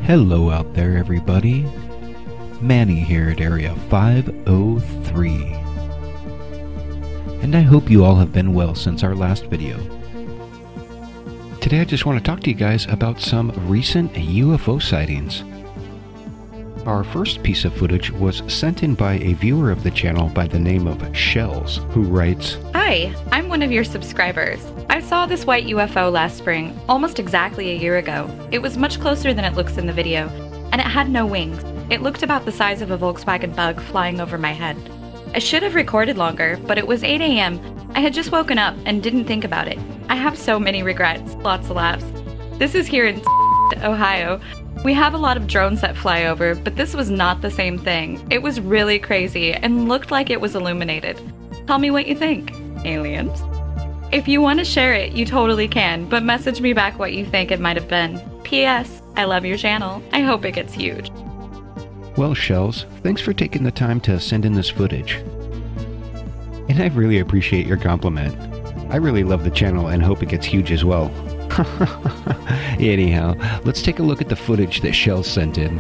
Hello out there, everybody. Manny here at Area 503. And I hope you all have been well since our last video. Today I just want to talk to you guys about some recent UFO sightings. Our first piece of footage was sent in by a viewer of the channel by the name of Shells, who writes, "Hi, I'm one of your subscribers. I saw this white UFO last spring, almost exactly a year ago. It was much closer than it looks in the video, and it had no wings. It looked about the size of a Volkswagen Bug flying over my head. I should have recorded longer, but it was 8 a.m. I had just woken up and didn't think about it. I have so many regrets, lots of laughs. This is here in Ohio. We have a lot of drones that fly over, but this was not the same thing. It was really crazy and looked like it was illuminated. Tell me what you think, aliens. If you want to share it, you totally can, but message me back what you think it might have been. P.S. I love your channel. I hope it gets huge." Well, Shells, thanks for taking the time to send in this footage. And I really appreciate your compliment. I really love the channel and hope it gets huge as well. Anyhow, let's take a look at the footage that Shells sent in.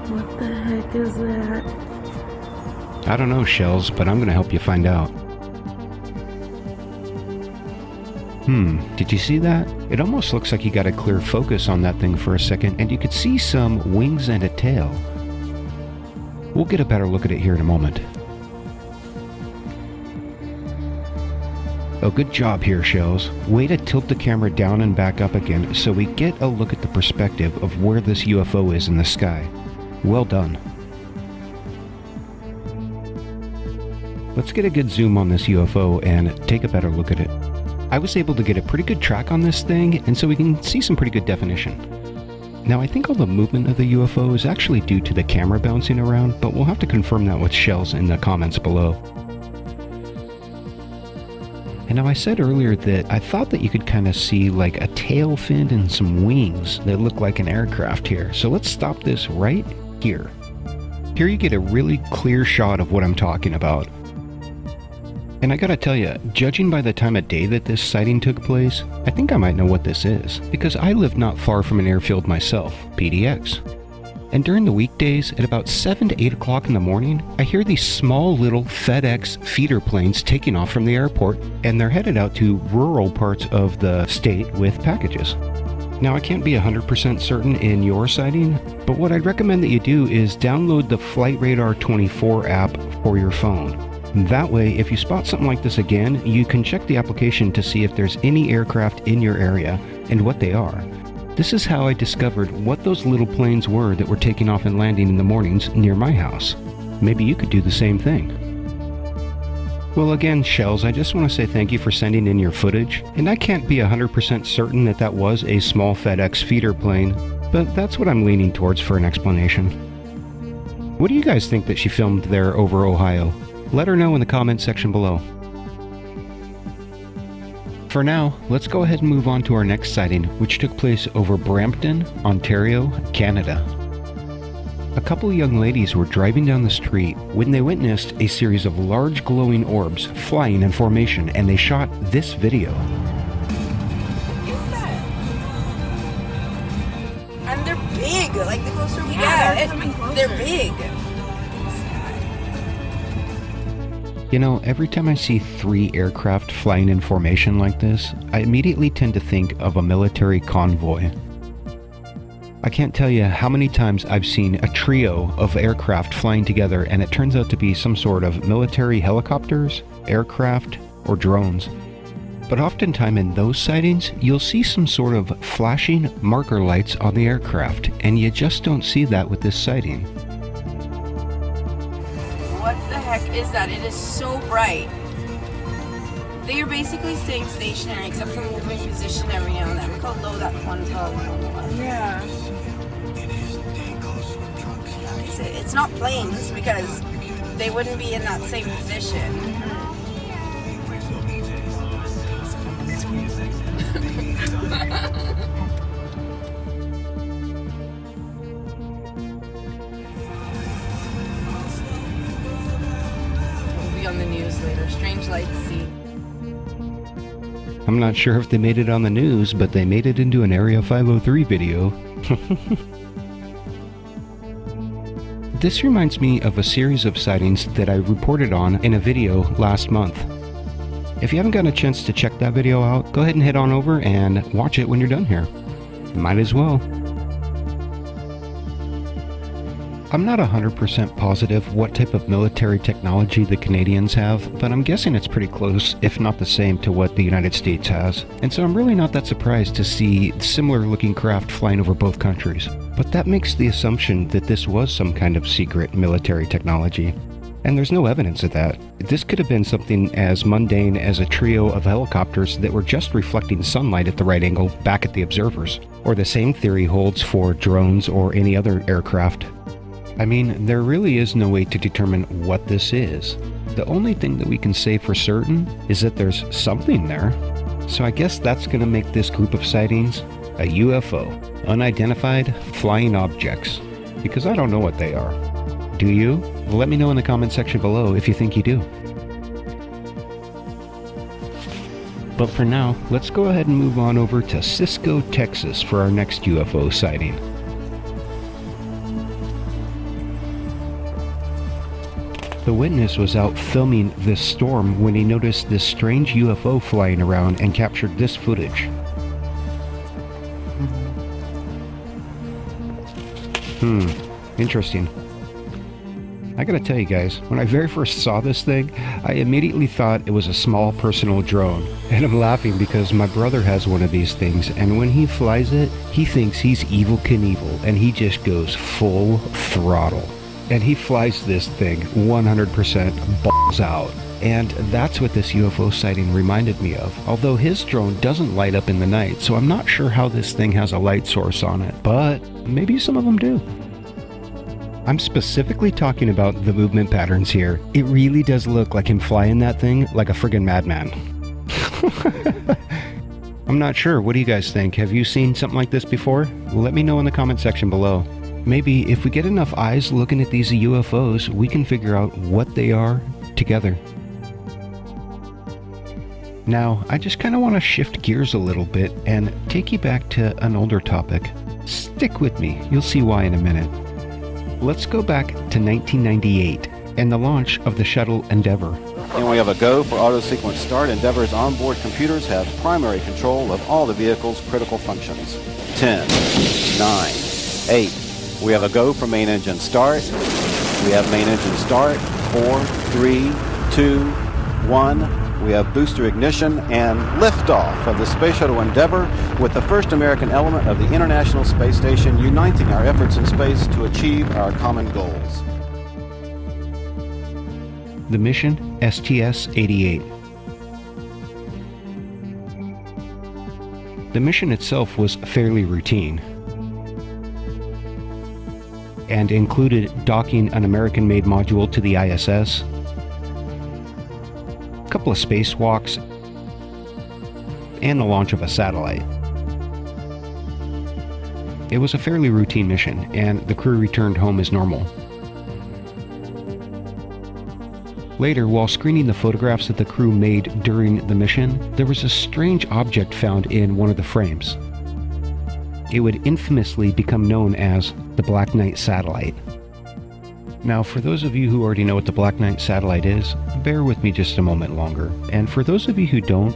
What the heck is that? I don't know, Shells, but I'm gonna help you find out. Did you see that? It almost looks like you got a clear focus on that thing for a second, and you could see some wings and a tail. We'll get a better look at it here in a moment. Oh, good job here, Shells. Way to tilt the camera down and back up again so we get a look at the perspective of where this UFO is in the sky. Well done. Let's get a good zoom on this UFO and take a better look at it. I was able to get a pretty good track on this thing, and so we can see some pretty good definition. Now, I think all the movement of the UFO is actually due to the camera bouncing around, but we'll have to confirm that with Shells in the comments below. And now I said earlier that I thought that you could kind of see like a tail fin and some wings that look like an aircraft here. So let's stop this right here. Here you get a really clear shot of what I'm talking about. And I gotta tell you, judging by the time of day that this sighting took place, I think I might know what this is, because I live not far from an airfield myself, PDX. And during the weekdays, at about 7 to 8 o'clock in the morning, I hear these small little FedEx feeder planes taking off from the airport, and they're headed out to rural parts of the state with packages. Now, I can't be 100% certain in your sighting, but what I'd recommend that you do is download the Flight Radar 24 app for your phone. That way, if you spot something like this again, you can check the application to see if there's any aircraft in your area and what they are. This is how I discovered what those little planes were that were taking off and landing in the mornings near my house. Maybe you could do the same thing. Well, again, Shells, I just want to say thank you for sending in your footage, and I can't be 100% certain that that was a small FedEx feeder plane, but that's what I'm leaning towards for an explanation. What do you guys think that she filmed there over Ohio? Let her know in the comment section below. For now, let's go ahead and move on to our next sighting, which took place over Brampton, Ontario, Canada. A couple of young ladies were driving down the street when they witnessed a series of large glowing orbs flying in formation, and they shot this video. Is that? And they're big, like the closer we Yeah, they're big. You know, every time I see 3 aircraft flying in formation like this, I immediately tend to think of a military convoy. I can't tell you how many times I've seen a trio of aircraft flying together and it turns out to be some sort of military helicopters, aircraft, or drones. But oftentimes in those sightings, you'll see some sort of flashing marker lights on the aircraft, and you just don't see that with this sighting. What the heck is that? It is so bright. They are basically staying stationary except for moving position every now and then. Look how low that one's up. Yeah. It's not planes because they wouldn't be in that same position. We'll be on the news later. Strange lights seen. I'm not sure if they made it on the news, but they made it into an Area 503 video. This reminds me of a series of sightings that I reported on in a video last month. If you haven't gotten a chance to check that video out, go ahead and head on over and watch it when you're done here. Might as well. I'm not 100% positive what type of military technology the Canadians have, but I'm guessing it's pretty close, if not the same, to what the United States has. And so I'm really not that surprised to see similar looking craft flying over both countries. But that makes the assumption that this was some kind of secret military technology. And there's no evidence of that. This could have been something as mundane as a trio of helicopters that were just reflecting sunlight at the right angle back at the observers. Or the same theory holds for drones or any other aircraft. I mean, there really is no way to determine what this is. The only thing that we can say for certain is that there's something there. So I guess that's going to make this group of sightings a UFO, unidentified flying objects, because I don't know what they are. Do you? Well, let me know in the comment section below if you think you do. But for now, let's go ahead and move on over to Cisco, Texas for our next UFO sighting. The witness was out filming this storm when he noticed this strange UFO flying around and captured this footage. Interesting. I gotta tell you guys, when I very first saw this thing, I immediately thought it was a small personal drone. And I'm laughing because my brother has one of these things, and when he flies it, he thinks he's Evel Knievel, and he just goes full throttle. And he flies this thing 100% balls out. And that's what this UFO sighting reminded me of. Although his drone doesn't light up in the night, so I'm not sure how this thing has a light source on it. But maybe some of them do. I'm specifically talking about the movement patterns here. It really does look like him flying that thing like a friggin' madman. I'm not sure. What do you guys think? Have you seen something like this before? Let me know in the comment section below. Maybe if we get enough eyes looking at these UFOs, we can figure out what they are together. Now, I just kind of want to shift gears a little bit and take you back to an older topic. Stick with me, you'll see why in a minute. Let's go back to 1998 and the launch of the shuttle Endeavour. And we have a go for auto sequence start. Endeavour's onboard computers have primary control of all the vehicle's critical functions. 10, 9, 8. We have a go for main engine start. We have main engine start. 4, 3, 2, 1. We have booster ignition and liftoff of the Space Shuttle Endeavour with the first American element of the International Space Station, uniting our efforts in space to achieve our common goals. The mission, STS-88. The mission itself was fairly routine and included docking an American-made module to the ISS, a couple of spacewalks, and the launch of a satellite. It was a fairly routine mission, and the crew returned home as normal. Later, while screening the photographs that the crew made during the mission, there was a strange object found in one of the frames. It would infamously become known as the Black Knight Sattellite. Now, for those of you who already know what the Black Knight Sattellite is, bear with me just a moment longer. And for those of you who don't,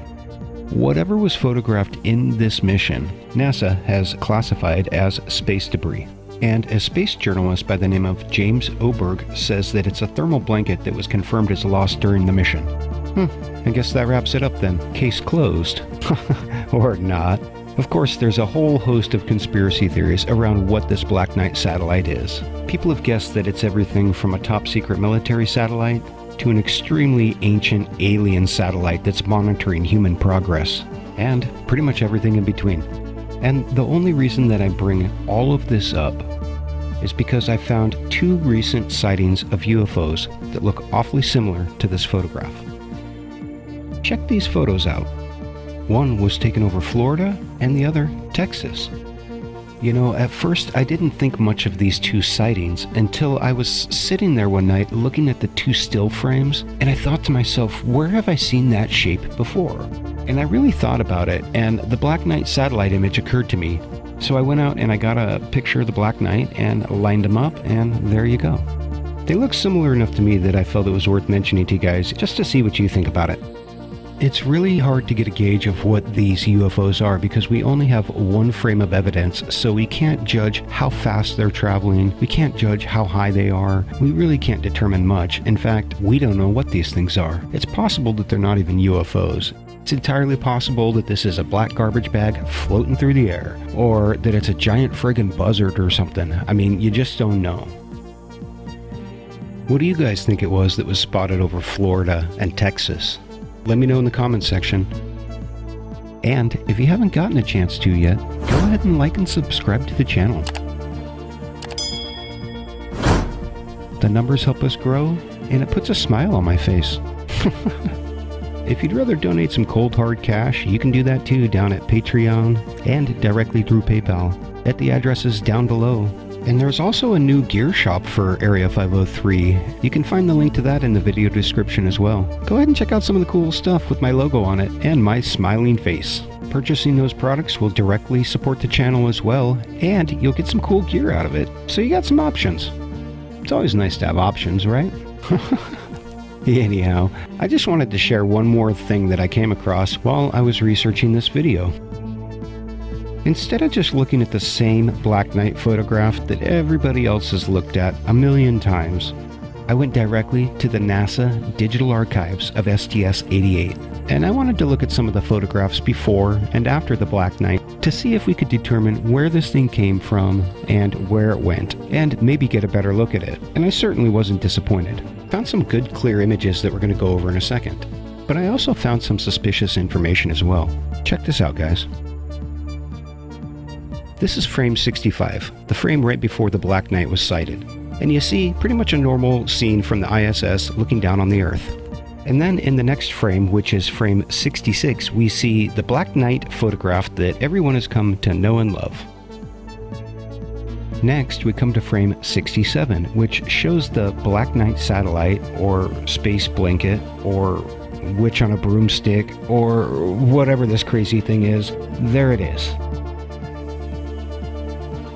whatever was photographed in this mission, NASA has classified as space debris. And a space journalist by the name of James Oberg says that it's a thermal blanket that was confirmed as lost during the mission. I guess that wraps it up then. Case closed. Or not. Of course, there's a whole host of conspiracy theories around what this Black Knight satellite is. People have guessed that it's everything from a top-secret military satellite to an extremely ancient alien satellite that's monitoring human progress, and pretty much everything in between. And the only reason that I bring all of this up is because I found two recent sightings of UFOs that look awfully similar to this photograph. Check these photos out. One was taken over Florida and the other Texas. You know, at first I didn't think much of these two sightings until I was sitting there one night looking at the two still frames, and I thought to myself, where have I seen that shape before? And I really thought about it, and the Black Knight satellite image occurred to me. So I went out and I got a picture of the Black Knight and lined them up, and there you go. They look similar enough to me that I felt it was worth mentioning to you guys just to see what you think about it. It's really hard to get a gauge of what these UFOs are because we only have one frame of evidence, so we can't judge how fast they're traveling, we can't judge how high they are, we really can't determine much. In fact, we don't know what these things are. It's possible that they're not even UFOs. It's entirely possible that this is a black garbage bag floating through the air, or that it's a giant friggin' buzzard or something. I mean, you just don't know. What do you guys think it was that was spotted over Florida and Texas? Let me know in the comments section. And if you haven't gotten a chance to yet, go ahead and like and subscribe to the channel. The numbers help us grow, and it puts a smile on my face. If you'd rather donate some cold hard cash, you can do that too down at Patreon and directly through PayPal at the addresses down below. And there's also a new gear shop for Area 503. You can find the link to that in the video description as well. Go ahead and check out some of the cool stuff with my logo on it and my smiling face. Purchasing those products will directly support the channel as well, and you'll get some cool gear out of it. So you got some options. It's always nice to have options, right? Anyhow, I just wanted to share one more thing that I came across while I was researching this video. Instead of just looking at the same Black Knight photograph that everybody else has looked at a million times, I went directly to the NASA digital archives of STS-88, and I wanted to look at some of the photographs before and after the Black Knight to see if we could determine where this thing came from and where it went, and maybe get a better look at it. And I certainly wasn't disappointed. Found some good clear images that we're going to go over in a second. But I also found some suspicious information as well. Check this out, guys. This is frame 65, the frame right before the Black Knight was sighted. And you see pretty much a normal scene from the ISS looking down on the Earth. And then in the next frame, which is frame 66, we see the Black Knight photograph that everyone has come to know and love. Next, we come to frame 67, which shows the Black Knight satellite, or space blanket, or witch on a broomstick, or whatever this crazy thing is. There it is.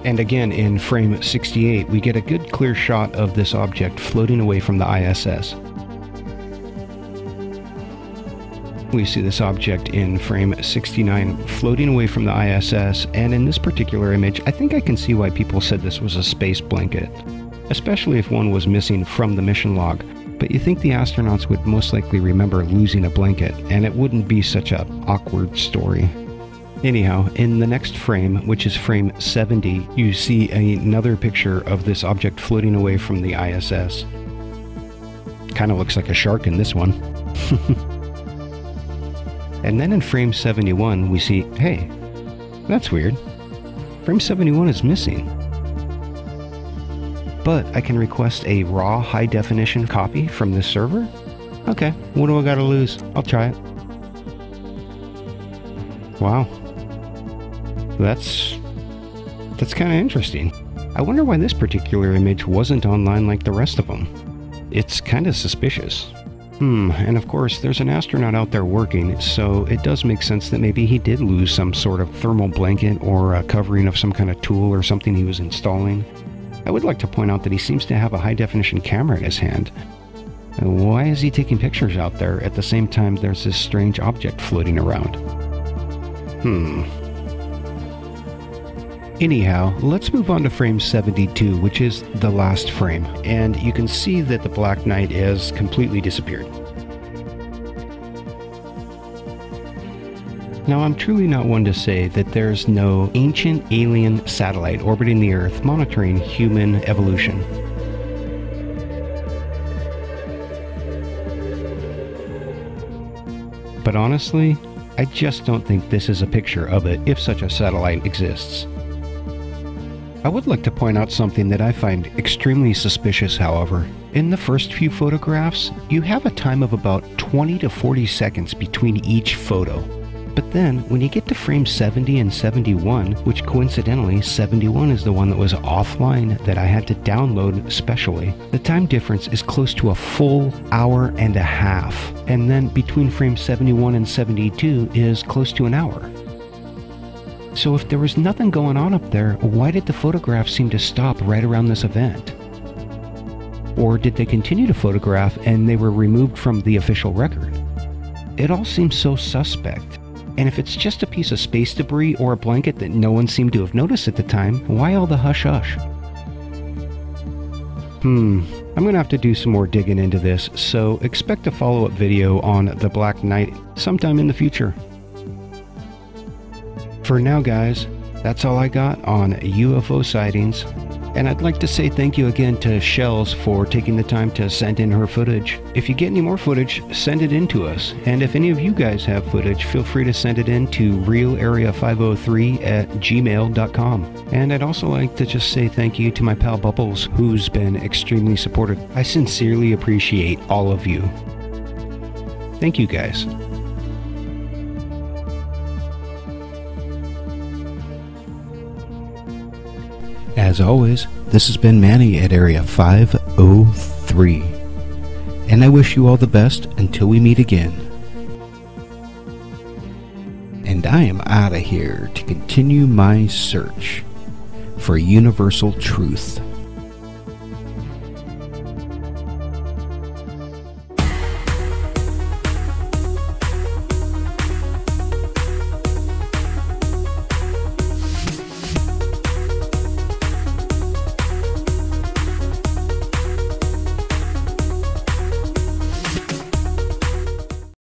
And again, in frame 68, we get a good clear shot of this object floating away from the ISS. We see this object in frame 69 floating away from the ISS, and in this particular image, I think I can see why people said this was a space blanket, especially if one was missing from the mission log. But you think the astronauts would most likely remember losing a blanket, and it wouldn't be such an awkward story. Anyhow, in the next frame, which is frame 70, you see another picture of this object floating away from the ISS. Kind of looks like a shark in this one. And then in frame 71, we see, hey, that's weird. Frame 71 is missing. But I can request a raw high-definition copy from this server? Okay, what do I gotta lose? I'll try it. Wow. That's kind of interesting. I wonder why this particular image wasn't online like the rest of them. It's kind of suspicious. And of course, there's an astronaut out there working, so it does make sense that maybe he did lose some sort of thermal blanket or a covering of some kind of tool or something he was installing. I would like to point out that he seems to have a high-definition camera in his hand. Why is he taking pictures out there at the same time there's this strange object floating around? Anyhow, let's move on to frame 72, which is the last frame, and you can see that the Black Knight has completely disappeared. Now, I'm truly not one to say that there's no ancient alien satellite orbiting the Earth monitoring human evolution. But honestly, I just don't think this is a picture of it if such a satellite exists. I would like to point out something that I find extremely suspicious, however. In the first few photographs, you have a time of about 20 to 40 seconds between each photo. But then, when you get to frame 70 and 71, which coincidentally, 71 is the one that was offline that I had to download specially, the time difference is close to a full hour and a half. And then between frame 71 and 72 is close to an hour. So if there was nothing going on up there, why did the photographs seem to stop right around this event? Or did they continue to photograph and they were removed from the official record? It all seems so suspect. And if it's just a piece of space debris or a blanket that no one seemed to have noticed at the time, why all the hush-hush? I'm gonna have to do some more digging into this, so expect a follow-up video on the Black Knight sometime in the future. For now, guys, that's all I got on UFO sightings. And I'd like to say thank you again to Shells for taking the time to send in her footage. If you get any more footage, send it in to us. And if any of you guys have footage, feel free to send it in to realarea503@gmail.com. And I'd also like to just say thank you to my pal Bubbles, who's been extremely supportive. I sincerely appreciate all of you. Thank you, guys. As always, this has been Manny at Area 503, and I wish you all the best until we meet again. And I am out of here to continue my search for universal truth.